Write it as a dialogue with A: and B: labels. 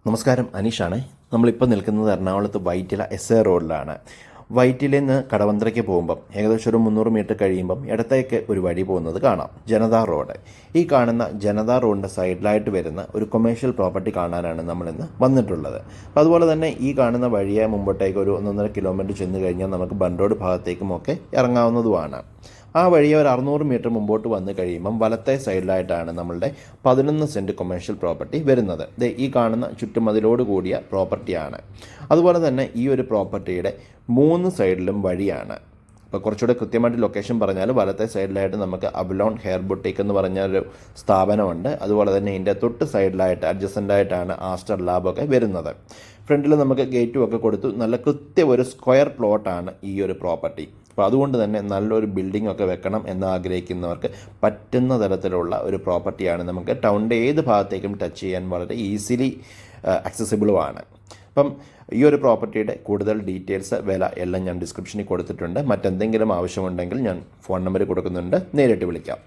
A: നമസ്കാരം, അനീഷാണ്. നമ്മളിപ്പോൾ നിൽക്കുന്നത് എറണാകുളത്ത് വൈറ്റില എസ് എ റോഡിലാണ്. വൈറ്റിലയിൽ നിന്ന് കടവന്ത്രയ്ക്ക് പോകുമ്പം ഏകദേശം ഒരു 300 മീറ്റർ കഴിയുമ്പം ഇടത്തേക്ക് ഒരു വഴി പോകുന്നത് കാണാം, ജനതാ റോഡ്. ഈ കാണുന്ന ജനതാ റോഡിൻ്റെ സൈഡിലായിട്ട് വരുന്ന ഒരു കൊമേഴ്ഷ്യൽ പ്രോപ്പർട്ടി കാണാനാണ് നമ്മളിന്ന് വന്നിട്ടുള്ളത്. അപ്പോൾ അതുപോലെ തന്നെ ഈ കാണുന്ന വഴിയെ മുമ്പോട്ടേക്ക് ഒരു 1.5 കിലോമീറ്റർ ചെന്ന് കഴിഞ്ഞാൽ നമുക്ക് ബണ്ട് ഭാഗത്തേക്കുമൊക്കെ ഇറങ്ങാവുന്നതുമാണ്. ആ വഴിയെ ഒരു 600 മീറ്റർ മുമ്പോട്ട് വന്നു കഴിയുമ്പം വലത്തെ സൈഡിലായിട്ടാണ് നമ്മളുടെ 11 സെൻറ്റ് കൊമേഴ്ഷ്യൽ പ്രോപ്പർട്ടി വരുന്നത്. ഈ കാണുന്ന ചുറ്റുമതിലോട് കൂടിയ പ്രോപ്പർട്ടിയാണ്. അതുപോലെ തന്നെ ഈ ഒരു പ്രോപ്പർട്ടിയുടെ 3 സൈഡിലും വഴിയാണ്. ഇപ്പോൾ കുറച്ചുകൂടെ കൃത്യമായിട്ട് ലൊക്കേഷൻ പറഞ്ഞാൽ വലത്തെ സൈഡിലായിട്ട് നമുക്ക് അബ്ലോൺ ഹെയർ ബുട്ടീക്ക് എന്ന് പറഞ്ഞൊരു സ്ഥാപനമുണ്ട്. അതുപോലെ തന്നെ ഇതിൻ്റെ തൊട്ട് സൈഡിലായിട്ട് അഡ്ജസൻ്റായിട്ടാണ് ആസ്റ്റർ ലാബൊക്കെ വരുന്നത്. ഫ്രണ്ടിൽ നമുക്ക് ഗേറ്റും ഒക്കെ കൊടുത്തു നല്ല ഒരു സ്ക്വയർ പ്ലോട്ടാണ് ഈ ഒരു പ്രോപ്പർട്ടി. അപ്പോൾ അതുകൊണ്ട് തന്നെ നല്ലൊരു ബിൽഡിംഗ് ഒക്കെ വെക്കണം എന്ന് ആഗ്രഹിക്കുന്നവർക്ക് പറ്റുന്ന തരത്തിലുള്ള ഒരു പ്രോപ്പർട്ടിയാണ്. നമുക്ക് ടൗണിൻ്റെ ഏത് ഭാഗത്തേക്കും ടച്ച് ചെയ്യാൻ വളരെ ഈസിലി അക്സസിബിളുമാണ്. അപ്പം ഈ ഒരു പ്രോപ്പർട്ടിയുടെ കൂടുതൽ ഡീറ്റെയിൽസ്, വില എല്ലാം ഞാൻ ഡിസ്ക്രിപ്ഷനിൽ കൊടുത്തിട്ടുണ്ട്. മറ്റെന്തെങ്കിലും ആവശ്യമുണ്ടെങ്കിൽ ഞാൻ ഫോൺ നമ്പർ കൊടുക്കുന്നുണ്ട്, നേരിട്ട് വിളിക്കാം.